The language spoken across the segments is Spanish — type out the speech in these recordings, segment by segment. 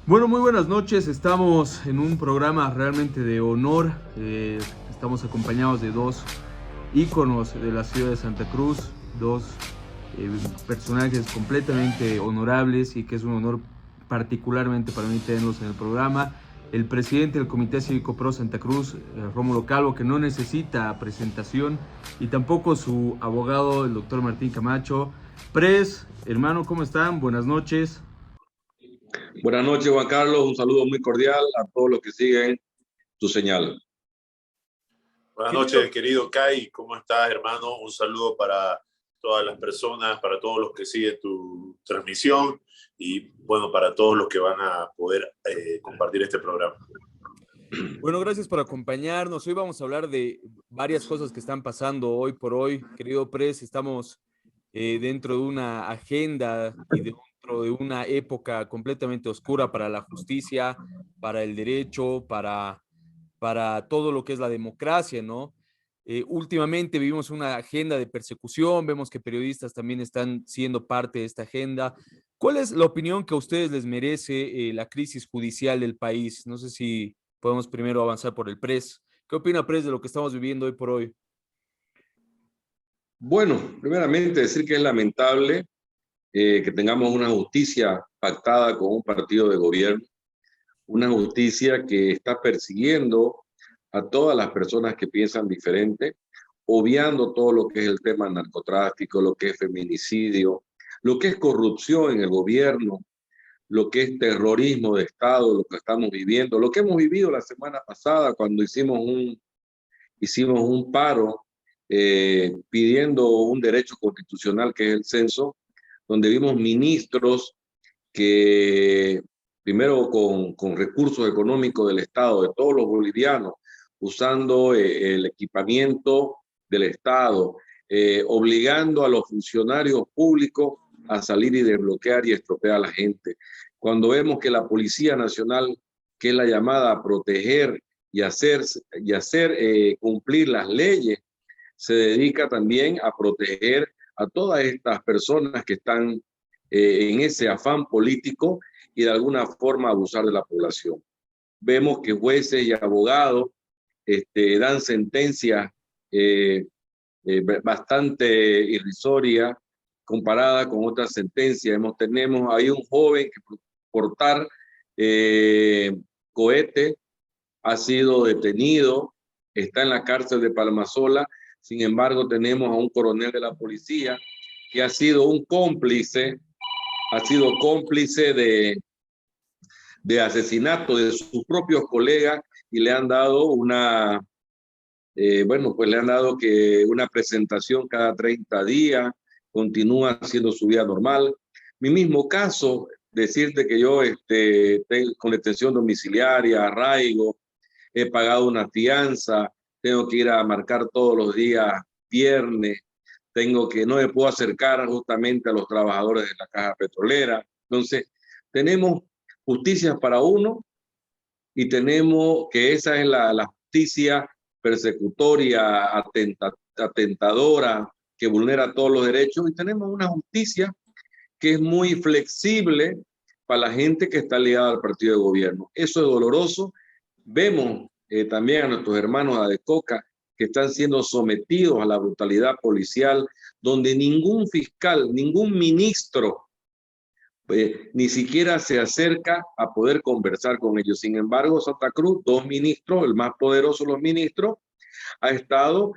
Bueno, muy buenas noches. Estamos en un programa realmente de honor. Estamos acompañados de dos íconos de la ciudad de Santa Cruz, dos personajes completamente honorables y que es un honor particularmente para mí tenerlos en el programa. El presidente del Comité Cívico Pro Santa Cruz, Rómulo Calvo, que no necesita presentación, y tampoco su abogado, el doctor Martín Camacho. Pres, hermano, ¿cómo están? Buenas noches. Buenas noches, Juan Carlos. Un saludo muy cordial a todos los que siguen tu señal. Buenas Querido, noches, querido Kai. ¿Cómo estás, hermano? Un saludo para todas las personas, para todos los que siguen tu transmisión y, bueno, para todos los que van a poder compartir este programa. bueno, gracias por acompañarnos. Hoy vamos a hablar de varias cosas que están pasando hoy por hoy. Querido Pres, estamos dentro de una agenda y dentro de una época completamente oscura para la justicia, para el derecho, para todo lo que es la democracia, ¿no? Últimamente vivimos una agenda de persecución, vemos que periodistas también están siendo parte de esta agenda. ¿Cuál es la opinión que a ustedes les merece la crisis judicial del país? No sé si podemos primero avanzar por el Pres. ¿Qué opina Pres de lo que estamos viviendo hoy por hoy? Bueno, primeramente decir que es lamentable que tengamos una justicia pactada con un partido de gobierno, una justicia que está persiguiendo a todas las personas que piensan diferente, obviando todo lo que es el tema del narcotráfico, lo que es feminicidio, lo que es corrupción en el gobierno, lo que es terrorismo de Estado, lo que estamos viviendo, lo que hemos vivido la semana pasada cuando hicimos un paro pidiendo un derecho constitucional que es el censo, donde vimos ministros que primero con recursos económicos del Estado, de todos los bolivianos, usando el equipamiento del Estado, obligando a los funcionarios públicos a salir y desbloquear y estropear a la gente. Cuando vemos que la Policía Nacional, que es la llamada a proteger y hacer cumplir las leyes, se dedica también a proteger a todas estas personas que están en ese afán político y de alguna forma abusar de la población. Vemos que jueces y abogados dan sentencias eh, bastante irrisorias comparada con otras sentencias. Tenemos ahí un joven que por portar cohete ha sido detenido, está en la cárcel de Palmasola. Sin embargo, tenemos a un coronel de la policía que ha sido cómplice de asesinato de sus propios colegas y le han dado pues le han dado que una presentación cada 30 días, continúa haciendo su vida normal. Mi mismo caso, decirte que yo tengo con detención domiciliaria, arraigo, he pagado una fianza, tengo que ir a marcar todos los días viernes, no me puedo acercar justamente a los trabajadores de la caja petrolera. Entonces, tenemos justicia para uno y tenemos que esa es la justicia persecutoria, atentadora, que vulnera todos los derechos, y tenemos una justicia que es muy flexible para la gente que está ligada al partido de gobierno. Eso es doloroso. Vemos también a nuestros hermanos de Coca que están siendo sometidos a la brutalidad policial, donde ningún fiscal, ningún ministro, ni siquiera se acerca a poder conversar con ellos. Sin embargo, Santa Cruz, dos ministros, el más poderoso de los ministros, ha estado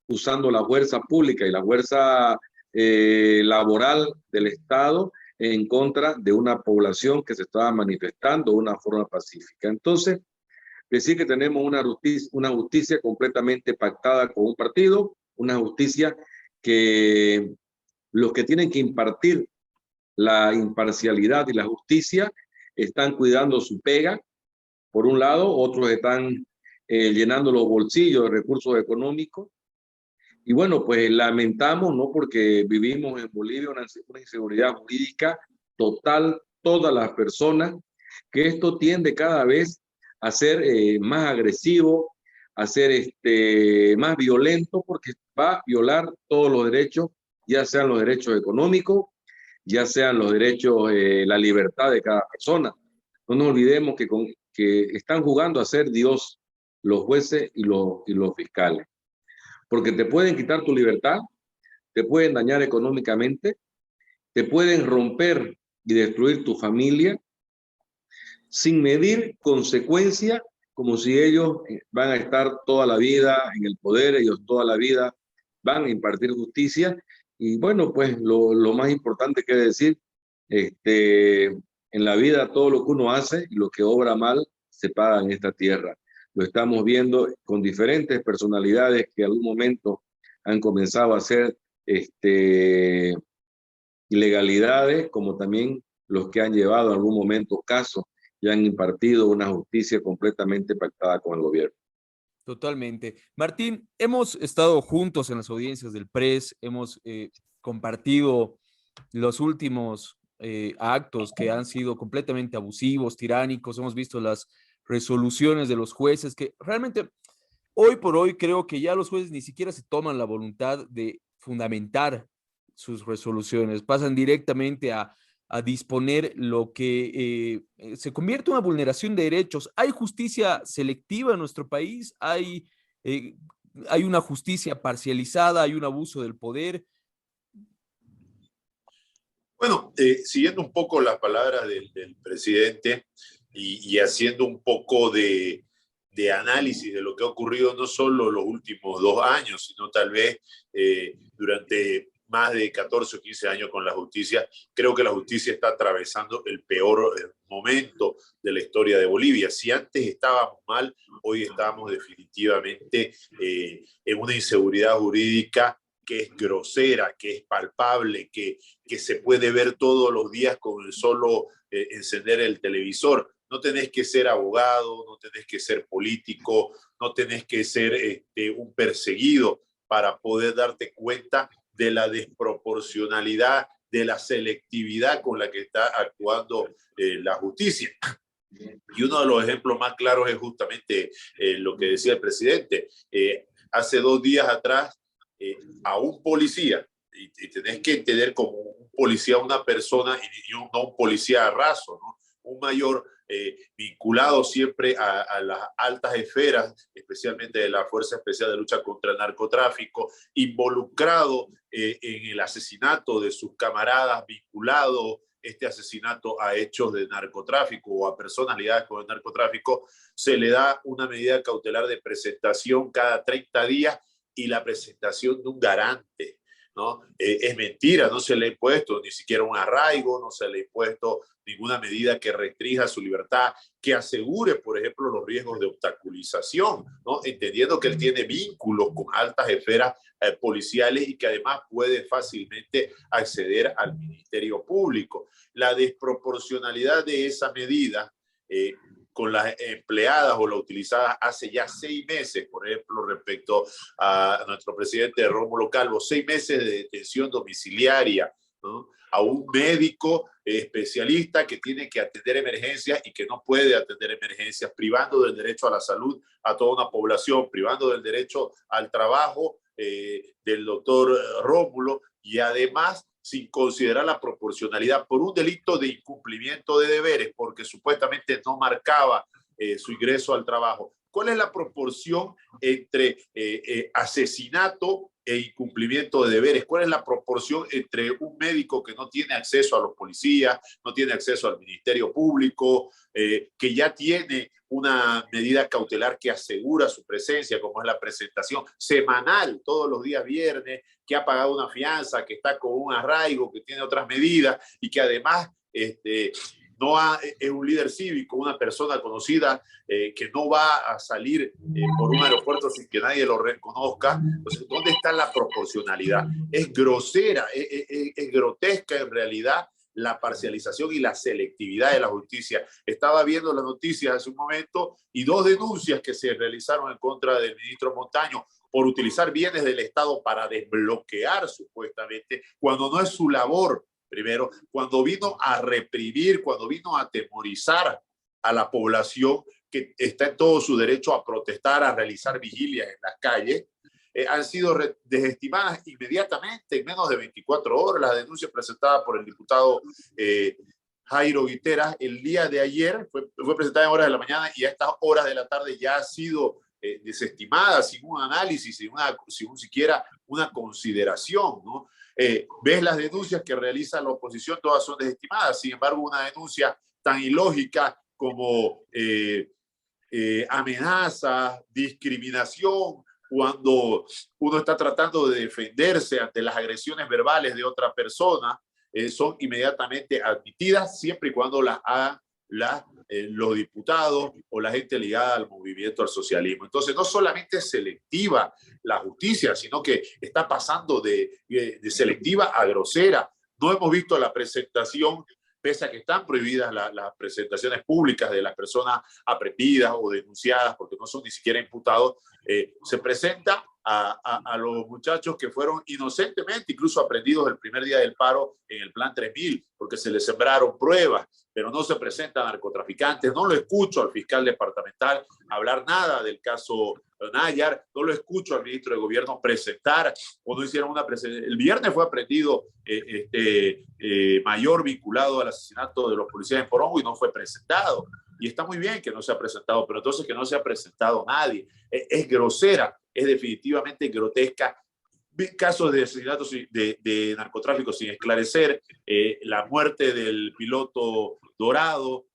usando la fuerza pública y la fuerza laboral del Estado en contra de una población que se estaba manifestando de una forma pacífica. Entonces, decir que tenemos una justicia completamente pactada con un partido, una justicia que los que tienen que impartir la imparcialidad y la justicia están cuidando su pega, por un lado, otros están llenando los bolsillos de recursos económicos. Y bueno, pues lamentamos, ¿no? Porque vivimos en Bolivia una inseguridad jurídica total, todas las personas, que esto tiende cada vez a ser más agresivo, a ser más violento, porque va a violar todos los derechos, ya sean los derechos económicos, ya sean los derechos, la libertad de cada persona. No nos olvidemos que están jugando a ser Dios los jueces y los fiscales, porque te pueden quitar tu libertad, te pueden dañar económicamente, te pueden romper y destruir tu familia sin medir consecuencias, como si ellos van a estar toda la vida en el poder, ellos toda la vida van a impartir justicia. Y bueno, pues lo más importante que decir, en la vida todo lo que uno hace y lo que obra mal se paga en esta tierra. Lo estamos viendo con diferentes personalidades que en algún momento han comenzado a hacer ilegalidades, como también los que han llevado en algún momento casos y han impartido una justicia completamente pactada con el gobierno. Totalmente. Martín, hemos estado juntos en las audiencias del PRES, hemos compartido los últimos actos que han sido completamente abusivos, tiránicos, hemos visto las resoluciones de los jueces que realmente hoy por hoy creo que ya los jueces ni siquiera se toman la voluntad de fundamentar sus resoluciones, pasan directamente a disponer lo que se convierte en una vulneración de derechos. ¿Hay justicia selectiva en nuestro país? Eh, ¿Hay una justicia parcializada? ¿Hay un abuso del poder? Bueno, siguiendo un poco las palabras del presidente y haciendo un poco de análisis de lo que ha ocurrido no solo los últimos 2 años, sino tal vez durante más de 14 o 15 años con la justicia, creo que la justicia está atravesando el peor momento de la historia de Bolivia. Si antes estábamos mal, hoy estamos definitivamente en una inseguridad jurídica que es grosera, que es palpable, que se puede ver todos los días con el solo encender el televisor. No tenés que ser abogado, no tenés que ser político, no tenés que ser un perseguido para poder darte cuenta de la desproporcionalidad, de la selectividad con la que está actuando la justicia. Y uno de los ejemplos más claros es justamente lo que decía el presidente. Hace 2 días atrás, a un policía, y tenés que entender como un policía una persona y no un policía raso, ¿no? Un mayor vinculado siempre a las altas esferas, especialmente de la Fuerza Especial de Lucha contra el Narcotráfico, involucrado en el asesinato de sus camaradas, vinculado este asesinato a hechos de narcotráfico o a personas ligadas con el narcotráfico, se le da una medida cautelar de presentación cada 30 días y la presentación de un garante, ¿no? Es mentira, no se le ha impuesto ni siquiera un arraigo, no se le ha impuesto ninguna medida que restrinja su libertad, que asegure, por ejemplo, los riesgos de obstaculización, ¿no? Entendiendo que él tiene vínculos con altas esferas policiales y que además puede fácilmente acceder al Ministerio Público. La desproporcionalidad de esa medida con las empleadas o las utilizadas hace ya 6 meses, por ejemplo, respecto a nuestro presidente Rómulo Calvo, 6 meses de detención domiciliaria, ¿no? A un médico especialista que tiene que atender emergencias y que no puede atender emergencias, privando del derecho a la salud a toda una población, privando del derecho al trabajo del doctor Rómulo y además sin considerar la proporcionalidad por un delito de incumplimiento de deberes, porque supuestamente no marcaba su ingreso al trabajo. ¿Cuál es la proporción entre asesinato e incumplimiento de deberes? ¿Cuál es la proporción entre un médico que no tiene acceso a los policías, no tiene acceso al Ministerio Público, que ya tiene una medida cautelar que asegura su presencia, como es la presentación semanal, todos los días viernes, que ha pagado una fianza, que está con un arraigo, que tiene otras medidas y que además es un líder cívico, una persona conocida que no va a salir por un aeropuerto sin que nadie lo reconozca? Entonces, ¿dónde está la proporcionalidad? Es grosera, es grotesca en realidad la parcialización y la selectividad de la justicia. Estaba viendo las noticias hace un momento y 2 denuncias que se realizaron en contra del ministro Montaño por utilizar bienes del Estado para desbloquear supuestamente, cuando no es su labor. Primero, cuando vino a reprimir, cuando vino a atemorizar a la población que está en todo su derecho a protestar, a realizar vigilias en las calles, han sido desestimadas inmediatamente, en menos de 24 horas, las denuncias presentadas por el diputado Jairo Guiteras, el día de ayer fue presentada en horas de la mañana y a estas horas de la tarde ya ha sido desestimada sin un análisis, sin siquiera una consideración, ¿no? Ves las denuncias que realiza la oposición, todas son desestimadas. Sin embargo, una denuncia tan ilógica como amenazas, discriminación, cuando uno está tratando de defenderse ante las agresiones verbales de otra persona, son inmediatamente admitidas siempre y cuando las hagan los diputados o la gente ligada al movimiento al socialismo. Entonces, no solamente es selectiva la justicia, sino que está pasando de selectiva a grosera. No hemos visto la presentación, pese a que están prohibidas las presentaciones públicas de las personas aprehendidas o denunciadas, porque no son ni siquiera imputados, se presenta a los muchachos que fueron inocentemente incluso aprehendidos el primer día del paro en el Plan 3000, porque se les sembraron pruebas, pero no se presentan narcotraficantes. No lo escucho al fiscal departamental hablar nada del caso Nayar, no lo escucho al ministro de Gobierno presentar, o no hicieron una presentación. El viernes fue aprendido mayor vinculado al asesinato de los policías en Porongo y no fue presentado. Y está muy bien que no se ha presentado, pero entonces que no se ha presentado nadie. Es grosera, es definitivamente grotesca. Casos de asesinatos de narcotráfico sin esclarecer, la muerte del piloto Dorado,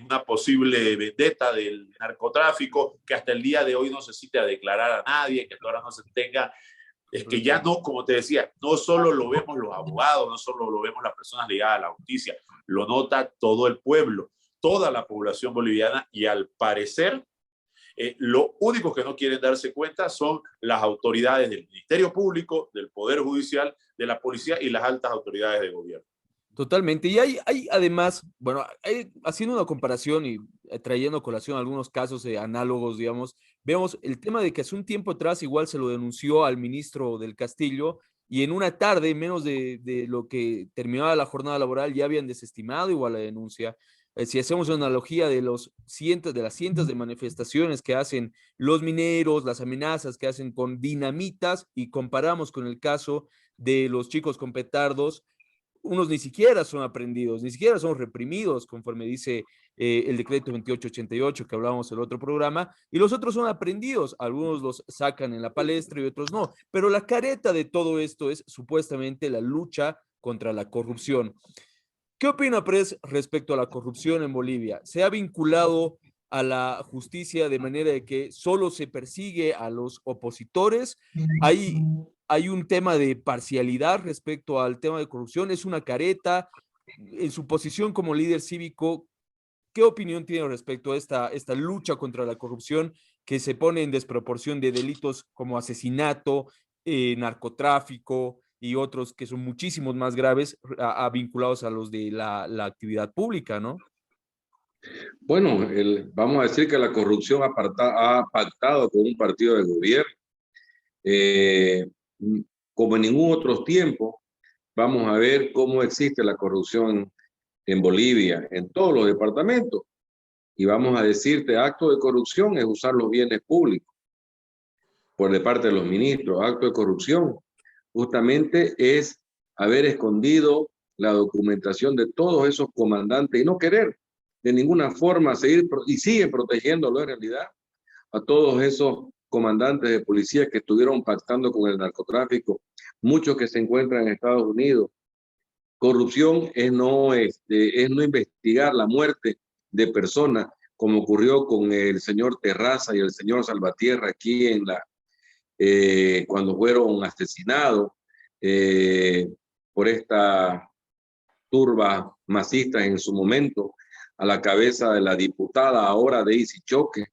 una posible vendetta del narcotráfico, que hasta el día de hoy no se cite a declarar a nadie, que ahora no se tenga. Es que ya no, como te decía, no solo lo vemos los abogados, no solo lo vemos las personas ligadas a la justicia, lo nota todo el pueblo, toda la población boliviana, y al parecer lo único que no quieren darse cuenta son las autoridades del Ministerio Público, del Poder Judicial, de la policía y las altas autoridades de gobierno. Totalmente. Y hay además, bueno, haciendo una comparación y trayendo a colación algunos casos análogos, digamos, vemos el tema de que hace un tiempo atrás igual se lo denunció al ministro del Castillo y en una tarde, menos de lo que terminaba la jornada laboral, ya habían desestimado igual la denuncia. Si hacemos una analogía de las cientos de manifestaciones que hacen los mineros, las amenazas que hacen con dinamitas y comparamos con el caso de los chicos con petardos, unos ni siquiera son aprendidos, ni siquiera son reprimidos, conforme dice el decreto 2888 que hablábamos en el otro programa, y los otros son aprendidos, algunos los sacan en la palestra y otros no, pero la careta de todo esto es supuestamente la lucha contra la corrupción. ¿Qué opina, Pres, respecto a la corrupción en Bolivia? ¿Se ha vinculado a la justicia de manera de que solo se persigue a los opositores? ¿Hay un tema de parcialidad respecto al tema de corrupción? ¿Es una careta? En su posición como líder cívico, ¿qué opinión tiene respecto a esta lucha contra la corrupción que se pone en desproporción de delitos como asesinato, narcotráfico y otros que son muchísimos más graves vinculados a los de la actividad pública, ¿no? Bueno, vamos a decir que la corrupción ha pactado con un partido de gobierno. Como en ningún otro tiempo, vamos a ver cómo existe la corrupción en Bolivia, en todos los departamentos. Y vamos a decirte, acto de corrupción es usar los bienes públicos por de parte de los ministros. Acto de corrupción justamente es haber escondido la documentación de todos esos comandantes y no querer de ninguna forma seguir, y sigue protegiéndolo en realidad, a todos esos comandantes de policía que estuvieron pactando con el narcotráfico, muchos que se encuentran en Estados Unidos. Corrupción es no investigar la muerte de personas, como ocurrió con el señor Terraza y el señor Salvatierra aquí cuando fueron asesinados por esta turba masista en su momento, a la cabeza de la diputada ahora Daisy Choque.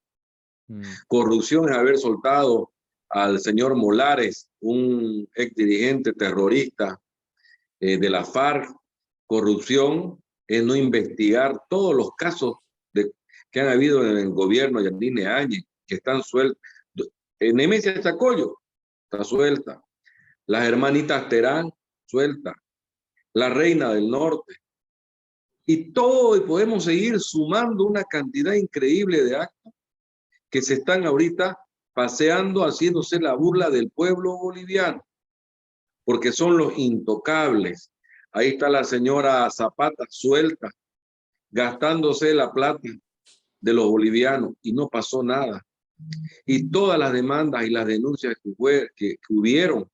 Corrupción es haber soltado al señor Molares, un ex dirigente terrorista de la FARC. Corrupción es no investigar todos los casos que han habido en el gobierno de Yandine Áñez, que están sueltos. Nemesia Chacoyo está suelta. Las hermanitas Terán, suelta. La Reina del Norte. Y todo, y podemos seguir sumando una cantidad increíble de actos que se están ahorita paseando, haciéndose la burla del pueblo boliviano, porque son los intocables. Ahí está la señora Zapata suelta, gastándose la plata de los bolivianos y no pasó nada. Y todas las demandas y las denuncias que hubieron,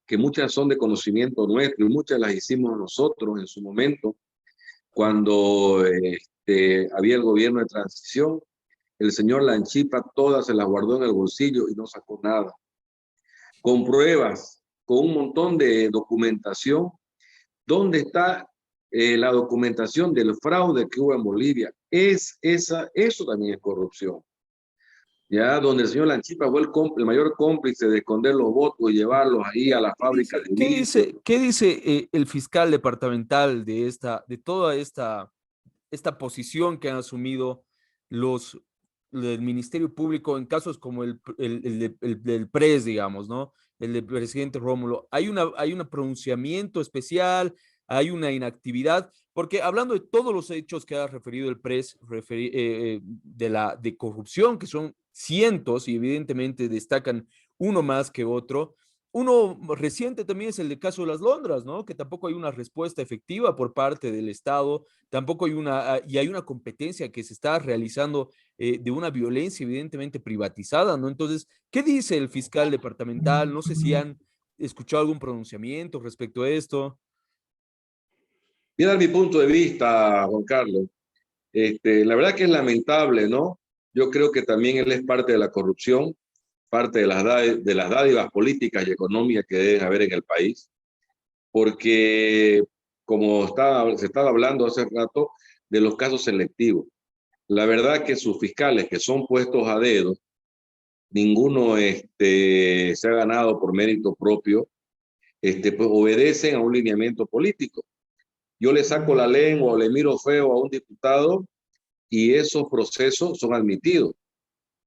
que muchas son de conocimiento nuestro y muchas las hicimos nosotros en su momento, cuando había el gobierno de transición, el señor Lanchipa todas se las guardó en el bolsillo y no sacó nada. Con pruebas, con un montón de documentación. ¿Dónde está la documentación del fraude que hubo en Bolivia? Eso también es corrupción. Ya, donde el señor Lanchipa fue el mayor cómplice de esconder los votos y llevarlos ahí a la fábrica de milicias. Qué dice el fiscal departamental de toda esta posición que han asumido los del Ministerio Público en casos como el del PRES, digamos, ¿no? El del presidente Rómulo? Hay un pronunciamiento especial, hay una inactividad, porque hablando de todos los hechos que ha referido el PRES, de corrupción, que son cientos y evidentemente destacan uno más que otro. Uno reciente también es el de caso de las Londras, ¿no? Que tampoco hay una respuesta efectiva por parte del Estado, tampoco hay y hay una competencia que se está realizando de una violencia evidentemente privatizada, ¿no? Entonces, ¿qué dice el fiscal departamental? No sé si han escuchado algún pronunciamiento respecto a esto. Mira mi punto de vista, Juan Carlos. La verdad que es lamentable, ¿no? Yo creo que también él es parte de la corrupción, parte de las dádivas políticas y económicas que deben haber en el país, porque como se estaba hablando hace rato de los casos selectivos, la verdad que sus fiscales que son puestos a dedo, ninguno se ha ganado por mérito propio, pues obedecen a un lineamiento político. Yo le saco la lengua o le miro feo a un diputado y esos procesos son admitidos.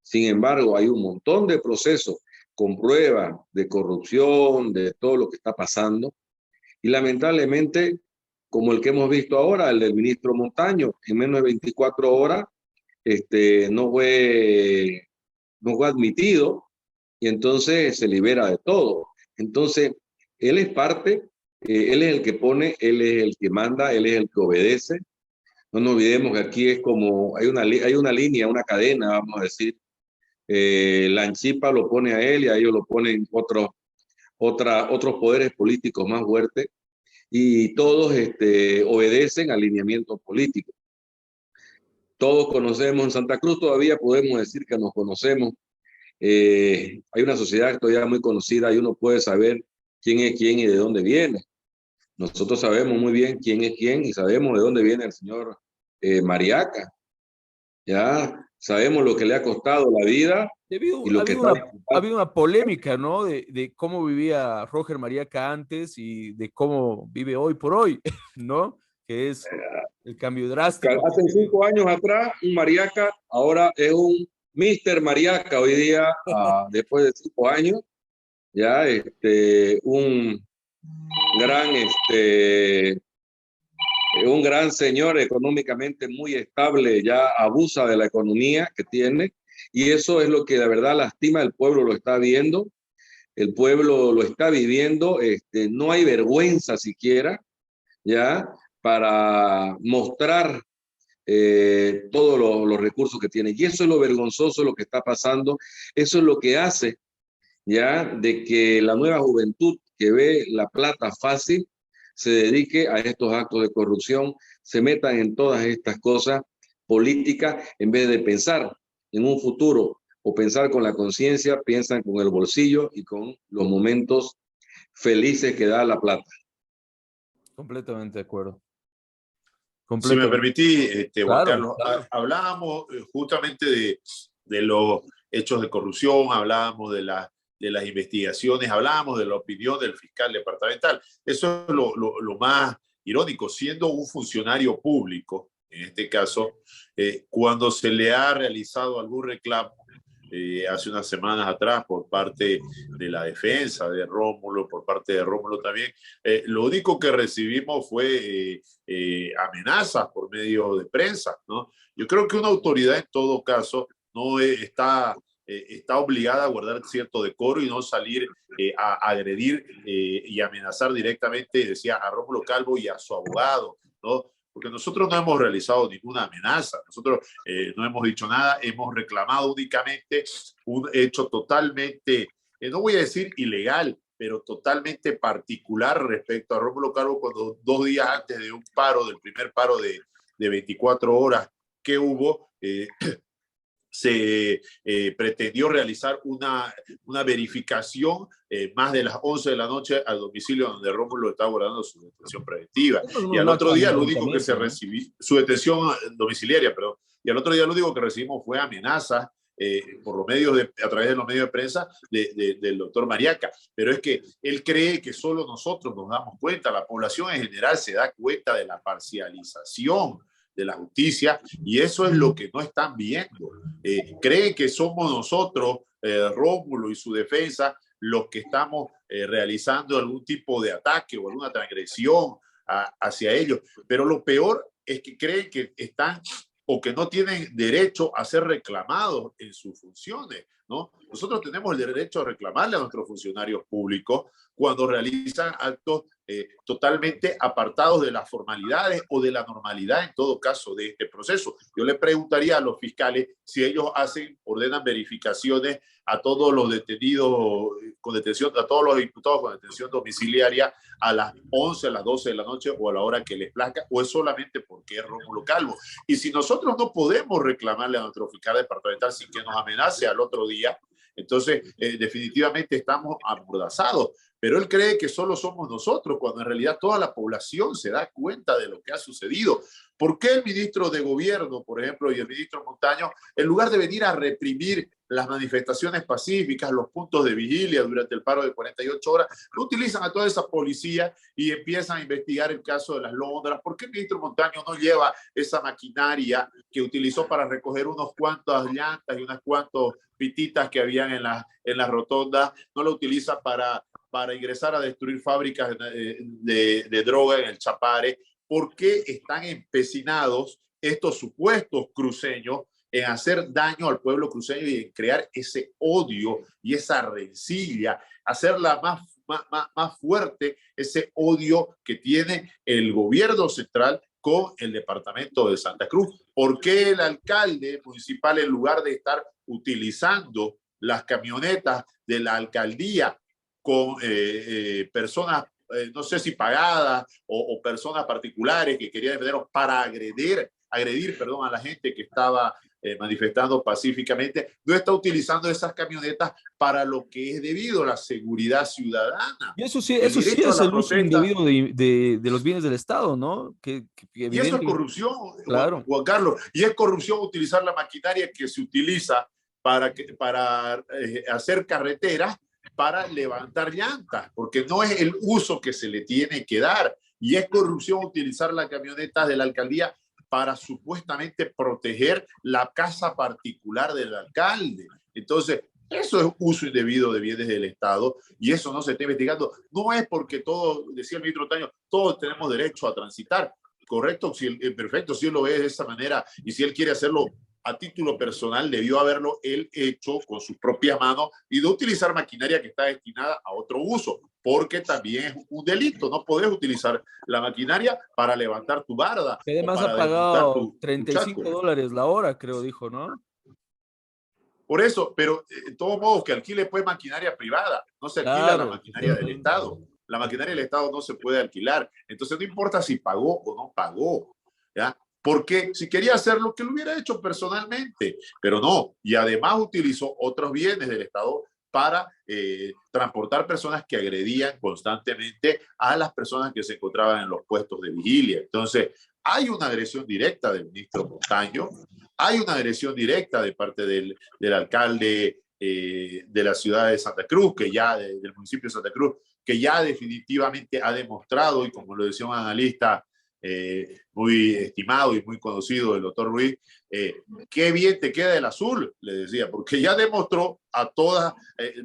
Sin embargo, hay un montón de procesos con pruebas de corrupción, de todo lo que está pasando. Y lamentablemente, como el que hemos visto ahora, el del ministro Montaño, en menos de 24 horas, no fue admitido y entonces se libera de todo. Entonces, él es parte, él es el que pone, él es el que manda, él es el que obedece. No nos olvidemos que aquí es como, hay una línea, una cadena, vamos a decir. Lanchipa lo pone a él y a ellos lo ponen otros poderes políticos más fuertes y todos obedecen al lineamiento político. Todos conocemos, en Santa Cruz todavía podemos decir que nos conocemos. Hay una sociedad todavía muy conocida y uno puede saber quién es quién y de dónde viene. Nosotros sabemos muy bien quién es quién y sabemos de dónde viene el señor Mariaca. Ya sabemos lo que le ha costado la vida y lo que está Ha disfrutando. habido una polémica, ¿no? De cómo vivía Roger Mariaca antes y de cómo vive hoy por hoy, ¿no? Que es el cambio drástico. Hace 5 años atrás, un Mariaca, ahora es un Mr. Mariaca, hoy día, después de 5 años, ya un gran, un gran señor económicamente muy estable, ya abusa de la economía que tiene, y eso es lo que la verdad lastima, el pueblo lo está viendo, el pueblo lo está viviendo, no hay vergüenza siquiera, ya, para mostrar todos los recursos que tiene. Y eso es lo vergonzoso, lo que está pasando. Eso es lo que hace, ya, de que la nueva juventud que ve la plata fácil se dedique a estos actos de corrupción, se metan en todas estas cosas políticas en vez de pensar en un futuro o pensar con la conciencia, piensan con el bolsillo y con los momentos felices que da la plata. Completamente de acuerdo. Si me permití, Juan Claro, Carlos, claro. hablábamos justamente de los hechos de corrupción, hablábamos de las investigaciones, hablábamos de la opinión del fiscal departamental. Eso es lo más irónico, siendo un funcionario público, en este caso, cuando se le ha realizado algún reclamo hace unas semanas atrás por parte de la defensa de Rómulo, por parte de Rómulo también, lo único que recibimos fue amenazas por medio de prensa, ¿no? Yo creo que una autoridad en todo caso no está está obligada a guardar cierto decoro y no salir a agredir y amenazar directamente, decía, a Rómulo Calvo y a su abogado, ¿no? Porque nosotros no hemos realizado ninguna amenaza, nosotros no hemos dicho nada, hemos reclamado únicamente un hecho totalmente, no voy a decir ilegal, pero totalmente particular respecto a Rómulo Calvo, cuando 2 días antes de un paro, del primer paro de 24 horas que hubo, se pretendió realizar una verificación más de las 11 de la noche al domicilio donde Rómulo estaba guardando su detención preventiva. Y al otro día lo único que se recibió, su detención domiciliaria, perdón, y al otro día lo único que recibimos fue amenazas por los medios a través de los medios de prensa del doctor Mariaca. Pero es que él cree que solo nosotros nos damos cuenta, la población en general se da cuenta de la parcialización de la justicia, y eso es lo que no están viendo. Creen que somos nosotros, Rómulo y su defensa, los que estamos realizando algún tipo de ataque o alguna transgresión hacia ellos. Pero lo peor es que creen que están o que no tienen derecho a ser reclamados en sus funciones, ¿no? Nosotros tenemos el derecho a reclamarle a nuestros funcionarios públicos cuando realizan actos totalmente apartados de las formalidades o de la normalidad, en todo caso, de este proceso. Yo le preguntaría a los fiscales si ellos ordenan verificaciones a todos los detenidos con detención, a todos los imputados con detención domiciliaria a las 11, a las 12 de la noche o a la hora que les plazca, o es solamente porque es Rómulo Calvo. Y si nosotros no podemos reclamarle a nuestro fiscal departamental sin que nos amenace al otro día, entonces definitivamente estamos amordazados. Pero él cree que solo somos nosotros, cuando en realidad toda la población se da cuenta de lo que ha sucedido. ¿Por qué el ministro de Gobierno, por ejemplo, y el ministro Montaño, en lugar de venir a reprimir las manifestaciones pacíficas, los puntos de vigilia durante el paro de 48 horas, no utilizan a toda esa policía y empiezan a investigar el caso de las Londras? ¿Por qué el ministro Montaño no lleva esa maquinaria que utilizó para recoger unos cuantas llantas y unas cuantas pititas que habían en las rotondas? No lo utiliza para ingresar a destruir fábricas de droga en el Chapare. ¿Por qué están empecinados estos supuestos cruceños en hacer daño al pueblo cruceño y en crear ese odio y esa rencilla, hacerla más fuerte, ese odio que tiene el gobierno central con el departamento de Santa Cruz? ¿Por qué el alcalde municipal, en lugar de estar utilizando las camionetas de la alcaldía con personas, no sé si pagadas o personas particulares que querían defenderlos para agredir a la gente que estaba manifestando pacíficamente, no está utilizando esas camionetas para lo que es debido a la seguridad ciudadana? Y eso sí es el uso indebido de los bienes del Estado, ¿no? Y eso es corrupción, claro. Juan Carlos, y es corrupción utilizar la maquinaria que se utiliza para hacer carreteras, para levantar llantas, porque no es el uso que se le tiene que dar. Y es corrupción utilizar las camionetas de la alcaldía para supuestamente proteger la casa particular del alcalde. Entonces, eso es uso indebido de bienes del Estado y eso no se está investigando. No es porque todos, decía el ministro Taño, todos tenemos derecho a transitar. Correcto, perfecto, si él lo ve de esa manera y si él quiere hacerlo a título personal, debió haberlo él hecho con sus propias manos y no utilizar maquinaria que está destinada a otro uso, porque también es un delito. No podés utilizar la maquinaria para levantar tu barda. Que además o para ha pagado tu $35 la hora, creo, dijo, ¿no? Por eso, pero en todos modos que alquile pues maquinaria privada, no se alquila la maquinaria del Estado. La maquinaria del Estado no se puede alquilar. Entonces no importa si pagó o no pagó, ¿ya? Porque si quería hacerlo, que lo hubiera hecho personalmente, pero no. Y además utilizó otros bienes del Estado para transportar personas que agredían constantemente a las personas que se encontraban en los puestos de vigilia. Entonces, hay una agresión directa del ministro Montaño, hay una agresión directa de parte del alcalde de la ciudad de Santa Cruz, del municipio de Santa Cruz, que ya definitivamente ha demostrado, y como lo decía un analista muy estimado y muy conocido, el doctor Ruiz, qué bien te queda el azul, le decía, porque ya demostró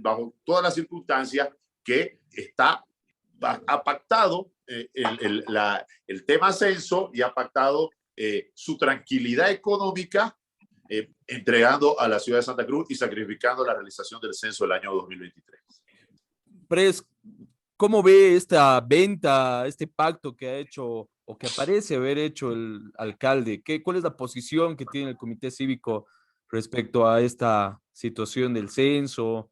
bajo todas las circunstancias que ha pactado el tema ascenso y ha pactado su tranquilidad económica entregando a la ciudad de Santa Cruz y sacrificando la realización del censo del año 2023. Pres, ¿cómo ve esta venta, este pacto que ha hecho o que parece haber hecho el alcalde? ¿Cuál es la posición que tiene el comité cívico respecto a esta situación del censo?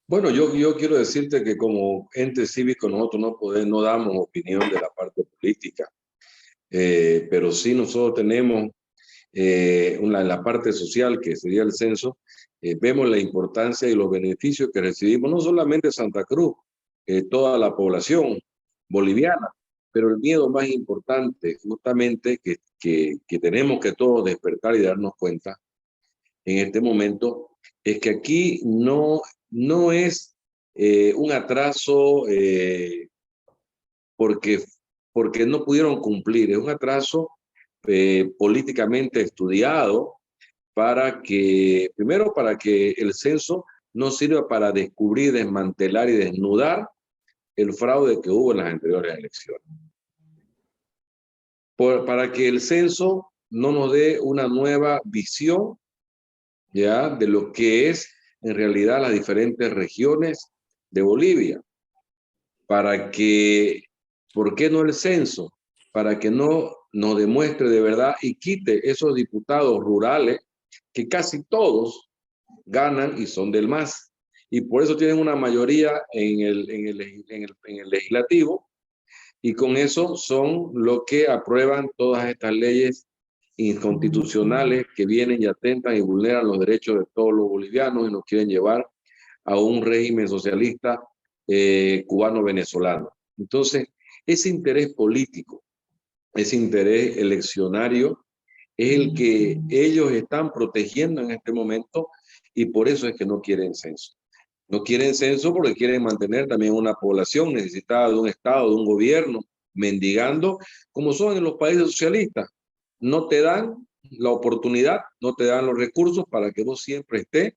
Bueno, yo quiero decirte que como ente cívico nosotros no damos opinión de la parte política, pero sí nosotros tenemos la parte social, que sería el censo, vemos la importancia y los beneficios que recibimos, no solamente Santa Cruz, toda la población boliviana, pero el miedo más importante, justamente, que tenemos que todos despertar y darnos cuenta en este momento, es que aquí no es un atraso porque, porque no pudieron cumplir, es un atraso políticamente estudiado primero para que el censo no sirva para descubrir, desmantelar y desnudar el fraude que hubo en las anteriores elecciones. Para que el censo no nos dé una nueva visión, ¿ya?, de lo que es en realidad las diferentes regiones de Bolivia. ¿Por qué no el censo? Para que no nos demuestre de verdad y quite esos diputados rurales que casi todos ganan y son del MAS. Y por eso tienen una mayoría en el legislativo, y con eso son los que aprueban todas estas leyes inconstitucionales que vienen y atentan y vulneran los derechos de todos los bolivianos y nos quieren llevar a un régimen socialista cubano-venezolano. Entonces, ese interés político, ese interés eleccionario, es el que ellos están protegiendo en este momento, y por eso es que no quieren censo. No quieren censo porque quieren mantener también una población necesitada de un Estado, de un gobierno, mendigando, como son en los países socialistas. No te dan la oportunidad, no te dan los recursos para que vos siempre estés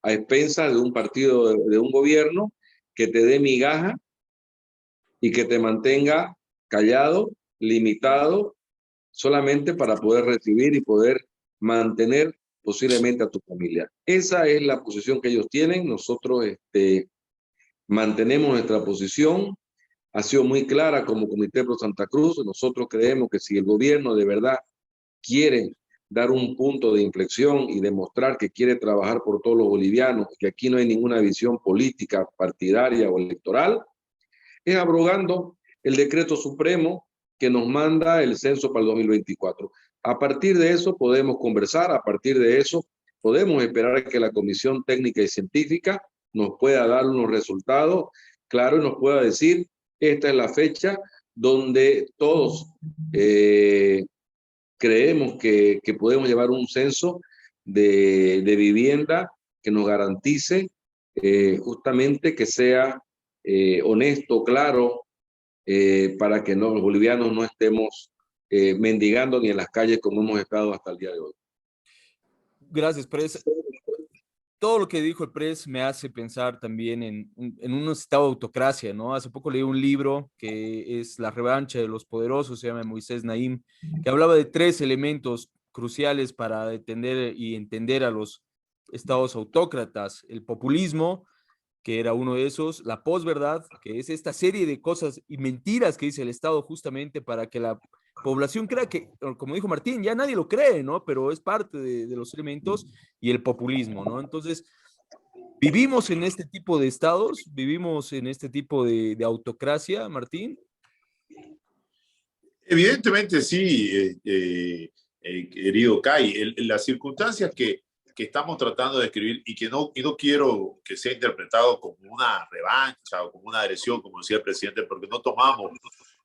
a expensas de un partido, de un gobierno que te dé migaja y que te mantenga callado, limitado, solamente para poder recibir y poder mantener posiblemente a tu familia. Esa es la posición que ellos tienen. Nosotros mantenemos nuestra posición. Ha sido muy clara como Comité Pro Santa Cruz. Nosotros creemos que si el gobierno de verdad quiere dar un punto de inflexión y demostrar que quiere trabajar por todos los bolivianos, que aquí no hay ninguna visión política, partidaria o electoral, es abrogando el decreto supremo que nos manda el censo para el 2024. A partir de eso podemos conversar, a partir de eso podemos esperar que la Comisión Técnica y Científica nos pueda dar unos resultados claros y nos pueda decir, esta es la fecha donde todos creemos que podemos llevar un censo de vivienda que nos garantice justamente que sea honesto, claro, para que los bolivianos no estemos mendigando ni en las calles como hemos estado hasta el día de hoy. Gracias, Pres. Todo lo que dijo el Pres me hace pensar también en un estado de autocracia, ¿no? Hace poco leí un libro que es La revancha de los poderosos, se llama Moisés Naim, que hablaba de 3 elementos cruciales para entender y entender a los estados autócratas: el populismo, que era uno de esos, la posverdad, que es esta serie de cosas y mentiras que dice el Estado justamente para que la población crea que, como dijo Martín, ya nadie lo cree, ¿no? Pero es parte de los elementos, y el populismo, ¿no? Entonces, ¿vivimos en este tipo de estados? ¿Vivimos en este tipo de autocracia, Martín? Evidentemente sí, querido Kai. Las circunstancias que estamos tratando de describir y que no quiero que sea interpretado como una revancha o como una agresión, como decía el presidente, porque no tomamos,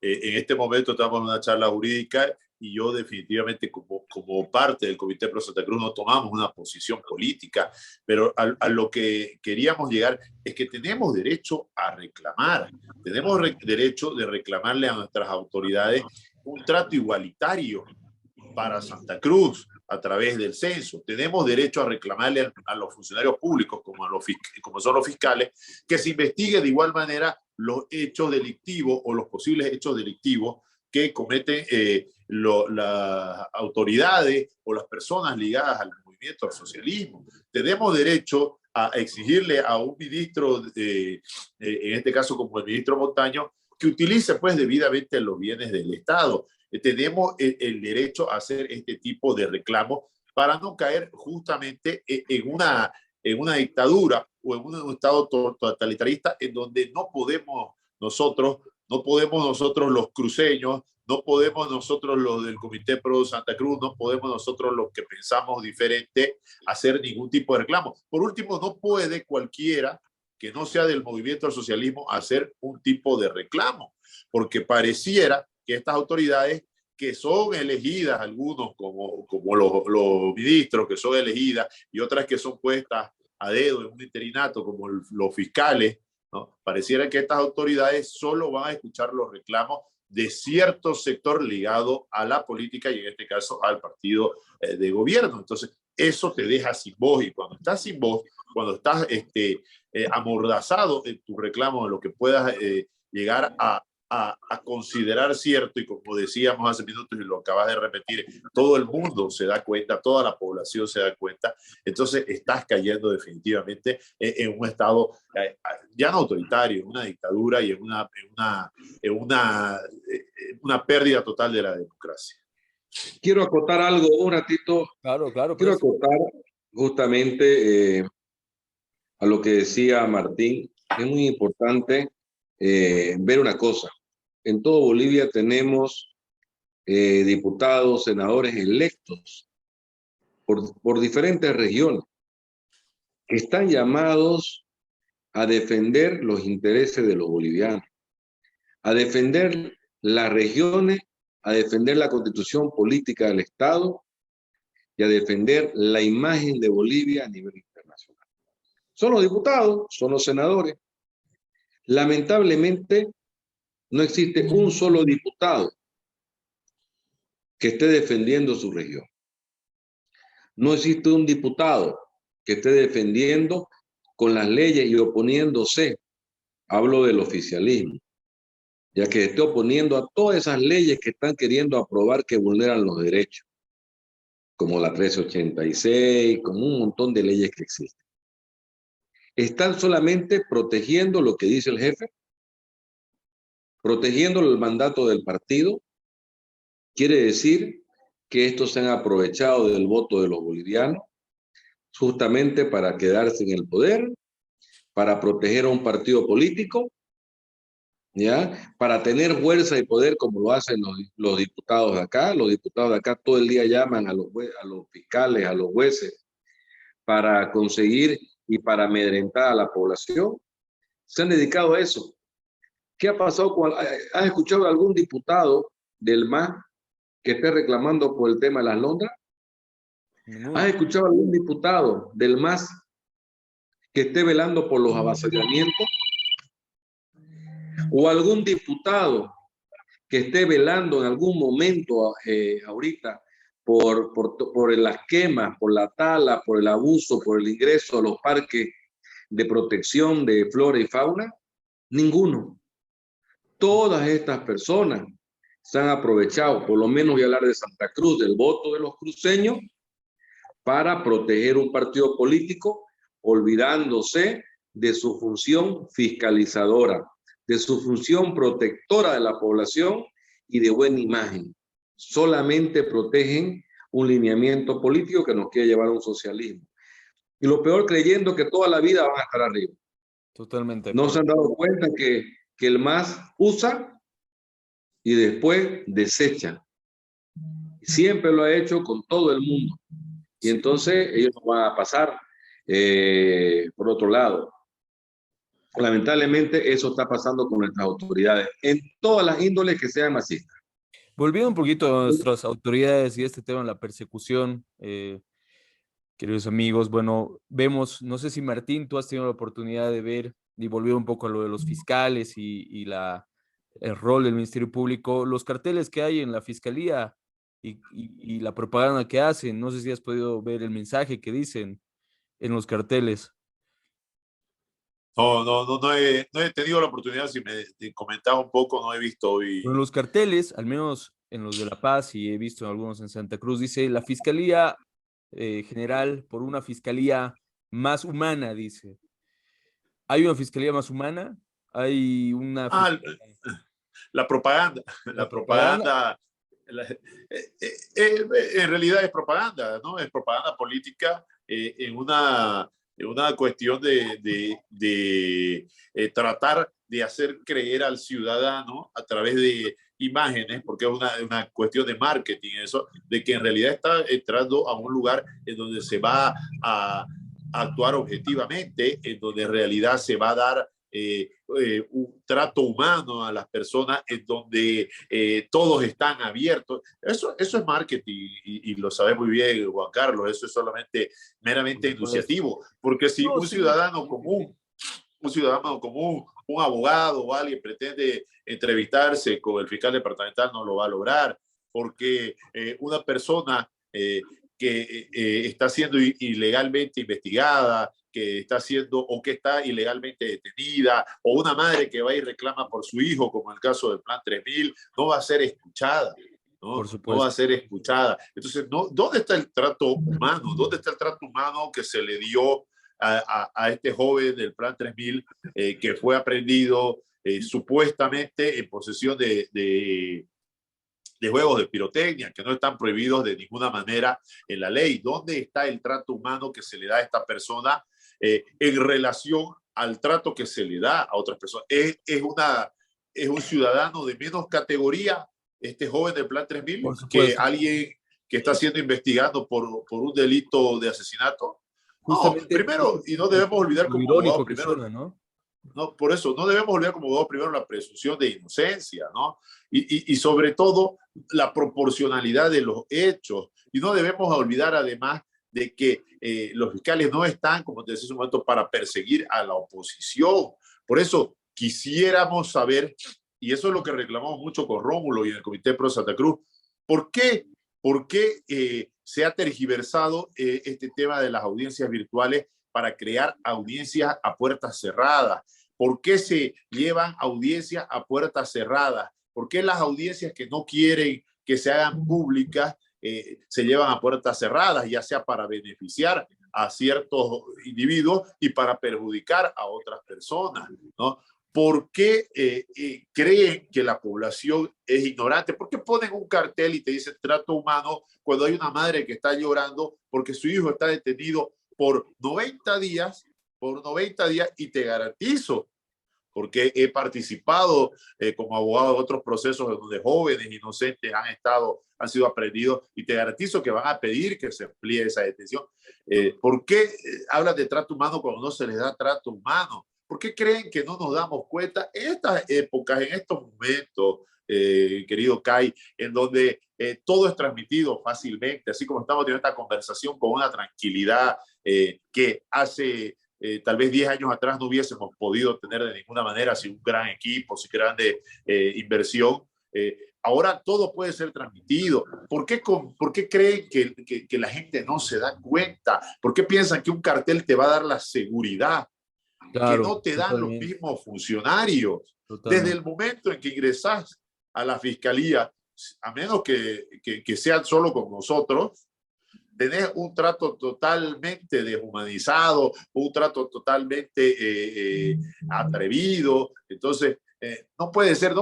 en este momento estamos en una charla jurídica y yo definitivamente como parte del Comité Pro Santa Cruz no tomamos una posición política, pero a lo que queríamos llegar es que tenemos derecho a reclamar, tenemos derecho de reclamarle a nuestras autoridades un trato igualitario para Santa Cruz a través del censo. Tenemos derecho a reclamarle a los funcionarios públicos, como son los fiscales, que se investigue de igual manera los hechos delictivos o los posibles hechos delictivos que cometen las autoridades o las personas ligadas al movimiento al socialismo. Tenemos derecho a exigirle a un ministro, en este caso como el ministro Montaño, que utilice pues debidamente los bienes del Estado. Tenemos el derecho a hacer este tipo de reclamos para no caer justamente en una dictadura o en un estado totalitarista en donde no podemos nosotros los cruceños, no podemos nosotros los del Comité Pro Santa Cruz, no podemos nosotros los que pensamos diferente hacer ningún tipo de reclamo. Por último, no puede cualquiera que no sea del movimiento al socialismo hacer un tipo de reclamo, porque pareciera que estas autoridades que son elegidas, algunos como los ministros que son elegidas y otras que son puestas a dedo en un interinato como los fiscales, ¿no? Pareciera que estas autoridades solo van a escuchar los reclamos de cierto sector ligado a la política y en este caso al partido de gobierno. Entonces, eso te deja sin voz y cuando estás sin voz, cuando estás amordazado en tu reclamo de lo que puedas llegar a considerar cierto, y como decíamos hace minutos y lo acabas de repetir, todo el mundo se da cuenta, toda la población se da cuenta, entonces estás cayendo definitivamente en un estado ya no autoritario, en una dictadura y en una pérdida total de la democracia. Quiero acotar algo un ratito. Claro, claro. Quiero acotar justamente a lo que decía Martín. Es muy importante ver una cosa. En todo Bolivia tenemos diputados, senadores electos por diferentes regiones que están llamados a defender los intereses de los bolivianos, a defender las regiones, a defender la constitución política del Estado y a defender la imagen de Bolivia a nivel internacional. Son los diputados, son los senadores. Lamentablemente, no existe un solo diputado que esté defendiendo su región. No existe un diputado que esté defendiendo con las leyes y oponiéndose, hablo del oficialismo, ya que esté oponiendo a todas esas leyes que están queriendo aprobar que vulneran los derechos, como la 1386, como un montón de leyes que existen. Están solamente protegiendo lo que dice el jefe, protegiendo el mandato del partido. Quiere decir que estos se han aprovechado del voto de los bolivianos justamente para quedarse en el poder, para proteger a un partido político, ¿ya? Para tener fuerza y poder como lo hacen los diputados de acá. Los diputados de acá todo el día llaman a los fiscales, a los jueces, para conseguir y para amedrentar a la población. Se han dedicado a eso. ¿Qué ha pasado? ¿Has escuchado a algún diputado del MAS que esté reclamando por el tema de las Londras? ¿Has escuchado a algún diputado del MAS que esté velando por los avasallamientos? ¿O algún diputado que esté velando en algún momento ahorita por las quemas, por la tala, por el abuso, por el ingreso a los parques de protección de flora y fauna? Ninguno. Todas estas personas se han aprovechado, por lo menos voy a hablar de Santa Cruz, del voto de los cruceños, para proteger un partido político, olvidándose de su función fiscalizadora, de su función protectora de la población y de buena imagen. Solamente protegen un lineamiento político que nos quiere llevar a un socialismo. Y lo peor, creyendo que toda la vida van a estar arriba. Totalmente. No se han dado cuenta que el MAS usa y después desecha. Siempre lo ha hecho con todo el mundo. Y entonces ellos no van a pasar por otro lado. Lamentablemente eso está pasando con nuestras autoridades en todas las índoles que sean masistas. Volviendo un poquito a nuestras autoridades y este tema de la persecución, queridos amigos, bueno, vemos, no sé si Martín, tú has tenido la oportunidad de ver y volviendo un poco a lo de los fiscales y el rol del Ministerio Público, los carteles que hay en la Fiscalía y la propaganda que hacen. No sé si has podido ver el mensaje que dicen en los carteles. No he tenido la oportunidad, si me comentaba un poco, no he visto hoy. Pero los carteles, al menos en los de La Paz y he visto en algunos en Santa Cruz, dice la Fiscalía General por una fiscalía más humana, dice. ¿Hay una fiscalía más humana? ¿Hay una Ah, la propaganda, la la propaganda? propaganda, en realidad es propaganda, ¿no? Es propaganda política en una cuestión de tratar de hacer creer al ciudadano a través de imágenes, porque es una cuestión de marketing eso, de que en realidad está entrando a un lugar en donde se va a actuar objetivamente, en donde en realidad se va a dar un trato humano a las personas en donde todos están abiertos. Eso es marketing y lo sabe muy bien Juan Carlos, eso es solamente meramente Pues, enunciativo, porque si no, sí. un ciudadano común, un abogado o alguien pretende entrevistarse con el fiscal departamental, no lo va a lograr, porque una persona que está siendo ilegalmente investigada, que está siendo o que está ilegalmente detenida, o una madre que va y reclama por su hijo, como en el caso del Plan 3000, no va a ser escuchada. ¿No? Por No va a supuesto. ser escuchada. Entonces, no, ¿dónde está el trato humano? ¿Dónde está el trato humano que se le dio a este joven del Plan 3000 que fue aprendido supuestamente en posesión de juegos de pirotecnia que no están prohibidos de ninguna manera en la ley? ¿Dónde está el trato humano que se le da a esta persona en relación al trato que se le da a otras personas? Es un ciudadano de menos categoría, este joven del Plan 3000, Por que supuesto. alguien que está siendo investigado por un delito de asesinato? No, Justamente primero, y no es debemos olvidar lo como abogado, irónico que primero, suena, ¿no? no, por eso no debemos olvidar como abogado primero la presunción de inocencia, ¿no? Y sobre todo la proporcionalidad de los hechos. Y no debemos olvidar además de que los fiscales no están, como te decía hace un momento, para perseguir a la oposición. Por eso quisiéramos saber, y eso es lo que reclamamos mucho con Rómulo y en el Comité Pro Santa Cruz, ¿por qué, se ha tergiversado este tema de las audiencias virtuales para crear audiencias a puertas cerradas? ¿Por qué se llevan audiencias a puertas cerradas? ¿Por qué las audiencias que no quieren que se hagan públicas se llevan a puertas cerradas, ya sea para beneficiar a ciertos individuos y para perjudicar a otras personas, ¿no? ¿Por qué creen que la población es ignorante? ¿Por qué ponen un cartel y te dicen trato humano cuando hay una madre que está llorando porque su hijo está detenido por 90 días, y te garantizo, porque he participado como abogado en otros procesos donde jóvenes inocentes han sido aprendidos, y te garantizo que van a pedir que se amplíe esa detención. ¿Por qué hablan de trato humano cuando no se les da trato humano? ¿Por qué creen que no nos damos cuenta en estas épocas, en estos momentos, querido Kai, en donde todo es transmitido fácilmente, así como estamos teniendo esta conversación con una tranquilidad que hace tal vez 10 años atrás no hubiésemos podido tener de ninguna manera sin un gran equipo, sin grande inversión? Ahora todo puede ser transmitido. ¿Por qué creen que la gente no se da cuenta? ¿Por qué piensan que un cartel te va a dar la seguridad que Claro, no te dan los totalmente, mismos funcionarios? Desde totalmente. el momento en que ingresas a la fiscalía, a menos que sean solo con nosotros, tenés un trato totalmente deshumanizado, un trato totalmente atrevido. Entonces, no puede ser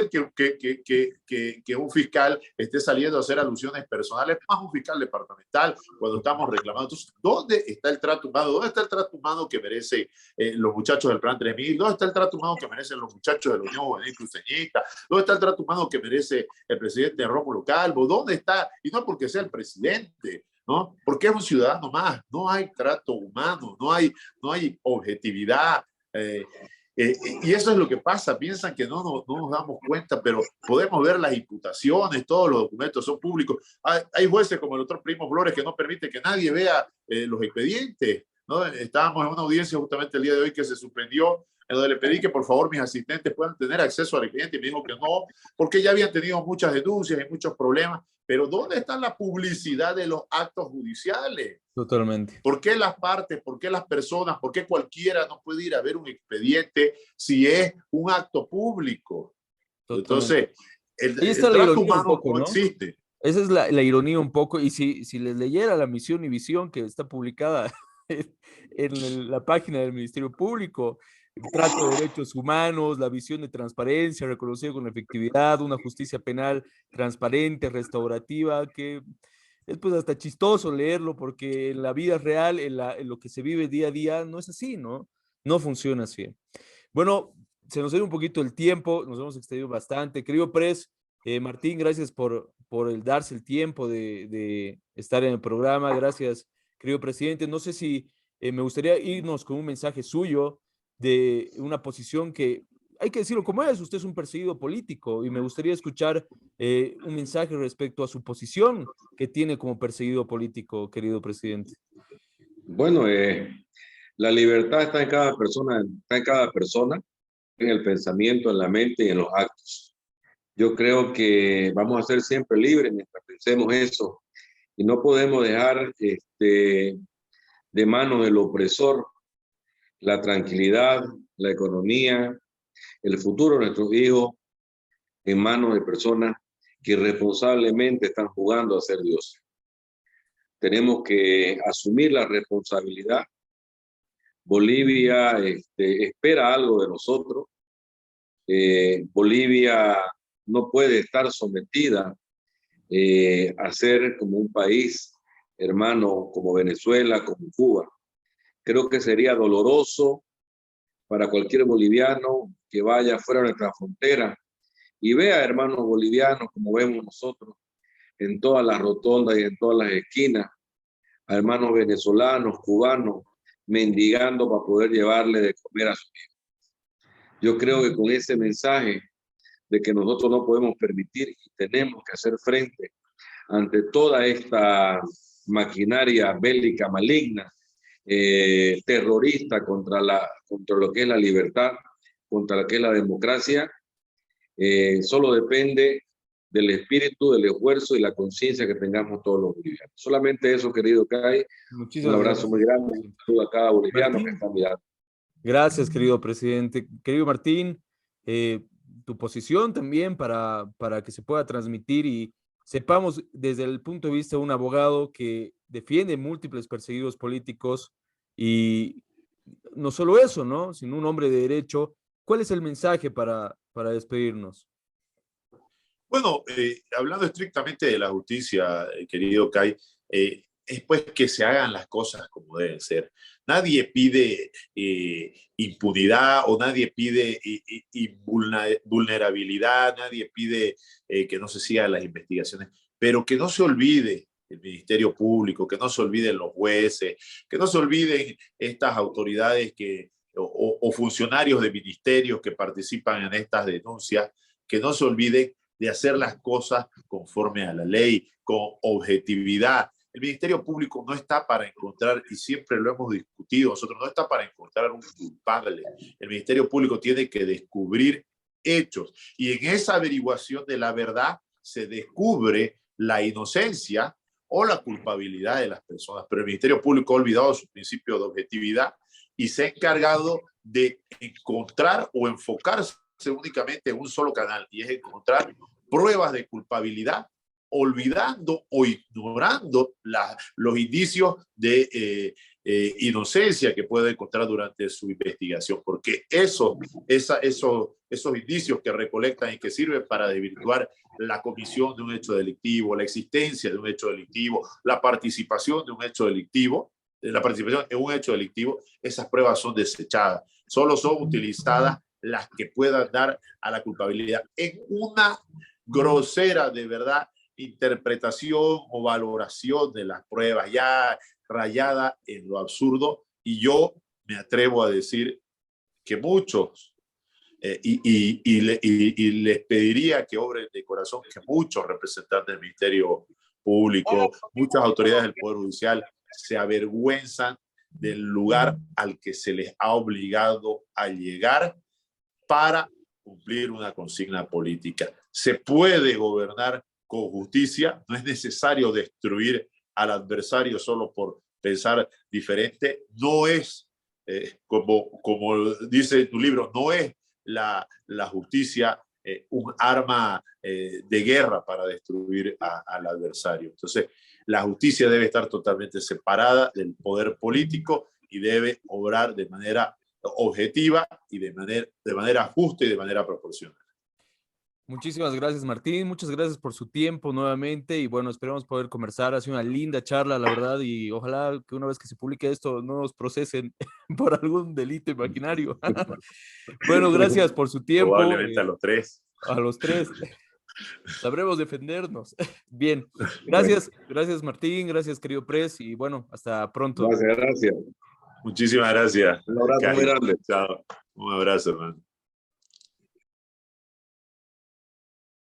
que un fiscal esté saliendo a hacer alusiones personales, más un fiscal departamental, cuando estamos reclamando. Entonces, ¿dónde está el trato humano? ¿Dónde está el trato humano que merecen los muchachos del Plan 3000? ¿Dónde está el trato humano que merecen los muchachos de la Unión Juvenil Cruceñista? ¿Dónde está el trato humano que merece el presidente Rómulo Calvo? ¿Dónde está? Y no porque sea el presidente, ¿no? Porque es un ciudadano más. No hay trato humano, no hay objetividad. Y eso es lo que pasa. Piensan que no nos damos cuenta, pero podemos ver las imputaciones, todos los documentos son públicos. Hay jueces como el doctor Primo Flores que no permite que nadie vea los expedientes, ¿no? Estábamos en una audiencia justamente el día de hoy que se suspendió, en donde le pedí que por favor mis asistentes puedan tener acceso al expediente, y me dijo que no, porque ya habían tenido muchas denuncias y muchos problemas. Pero ¿dónde está la publicidad de los actos judiciales? Totalmente. ¿Por qué las partes, por qué las personas, por qué cualquiera no puede ir a ver un expediente si es un acto público? Totalmente. Entonces, Ahí está el la trato ironía un humano poco, no ¿no? existe. Esa es la ironía un poco, y si les leyera la misión y visión que está publicada la página del Ministerio Público, el trato de derechos humanos, la visión de transparencia reconocida con efectividad, una justicia penal transparente, restaurativa, que es pues hasta chistoso leerlo porque en la vida real, en lo que se vive día a día, no es así, ¿no? No funciona así. Bueno, se nos dio un poquito el tiempo, nos hemos extendido bastante. Querido Pres, Martín, gracias por el darse el tiempo de estar en el programa. Gracias, querido presidente. No sé si me gustaría irnos con un mensaje suyo de una posición que, hay que decirlo como es, usted es un perseguido político y me gustaría escuchar un mensaje respecto a su posición que tiene como perseguido político, querido presidente. Bueno, la libertad está en cada persona, en el pensamiento, en la mente y en los actos. Yo creo que vamos a ser siempre libres mientras pensemos eso y no podemos dejar de mano del opresor la tranquilidad, la economía, el futuro de nuestros hijos en manos de personas que irresponsablemente están jugando a ser Dios. Tenemos que asumir la responsabilidad. Bolivia espera algo de nosotros. Bolivia no puede estar sometida a ser como un país hermano como Venezuela, como Cuba. Creo que sería doloroso para cualquier boliviano que vaya fuera de nuestra frontera y vea hermanos bolivianos como vemos nosotros en todas las rotondas y en todas las esquinas, a hermanos venezolanos, cubanos, mendigando para poder llevarle de comer a sus hijos. Yo creo que con ese mensaje de que nosotros no podemos permitir y tenemos que hacer frente ante toda esta maquinaria bélica maligna, terrorista contra lo que es la libertad, contra lo que es la democracia, solo depende del espíritu, del esfuerzo y la conciencia que tengamos todos los bolivianos. Solamente eso, querido Kai. Un Muchísimas abrazo gracias. muy grande, un saludo a cada boliviano que Martín. está mirando. Gracias, querido presidente. Querido Martín, tu posición también para que se pueda transmitir y sepamos desde el punto de vista de un abogado que defiende múltiples perseguidos políticos y no solo eso, ¿no? Sino un hombre de derecho. ¿Cuál es el mensaje para despedirnos? Bueno, hablando estrictamente de la justicia, querido Kai, es pues que se hagan las cosas como deben ser. Nadie pide impunidad o nadie pide vulnerabilidad, nadie pide que no se sigan las investigaciones, pero que no se olvide el Ministerio Público, que no se olviden los jueces, que no se olviden estas autoridades o funcionarios de ministerios que participan en estas denuncias, que no se olviden de hacer las cosas conforme a la ley, con objetividad. El Ministerio Público no está para encontrar, y siempre lo hemos discutido nosotros, no está para encontrar un culpable. El Ministerio Público tiene que descubrir hechos y en esa averiguación de la verdad se descubre la inocencia o la culpabilidad de las personas. Pero el Ministerio Público ha olvidado su principio de objetividad y se ha encargado de encontrar o enfocarse únicamente en un solo canal, y es encontrar pruebas de culpabilidad, olvidando o ignorando los indicios de inocencia que puede encontrar durante su investigación, porque esos indicios que recolectan y que sirven para desvirtuar la comisión de un hecho delictivo, la existencia de un hecho delictivo, la participación de un hecho delictivo, la participación en un hecho delictivo, esas pruebas son desechadas, solo son utilizadas las que puedan dar a la culpabilidad en una grosera, de verdad, interpretación o valoración de las pruebas, ya rayada en lo absurdo. Y yo me atrevo a decir que muchos, y les pediría que obren de corazón, que muchos representantes del Ministerio Público, muchas autoridades del Poder Judicial se avergüenzan del lugar al que se les ha obligado a llegar para cumplir una consigna política. Se puede gobernar con justicia, no es necesario destruir al adversario solo por pensar diferente, no es, como dice tu libro, no es la justicia un arma de guerra para destruir al adversario. Entonces, la justicia debe estar totalmente separada del poder político y debe obrar de manera objetiva y de manera justa y de manera proporcional. Muchísimas gracias, Martín. Muchas gracias por su tiempo nuevamente. Y bueno, esperamos poder conversar. Ha sido una linda charla, la verdad. Y ojalá que una vez que se publique esto no nos procesen por algún delito imaginario. Bueno, gracias por su tiempo. Probablemente a los tres. A los tres. Sabremos defendernos. Bien. Gracias, gracias, Martín. Gracias, querido Pres. Y bueno, hasta pronto. Gracias. Muchísimas gracias. Un abrazo muy grande. Chao. Un abrazo, hermano.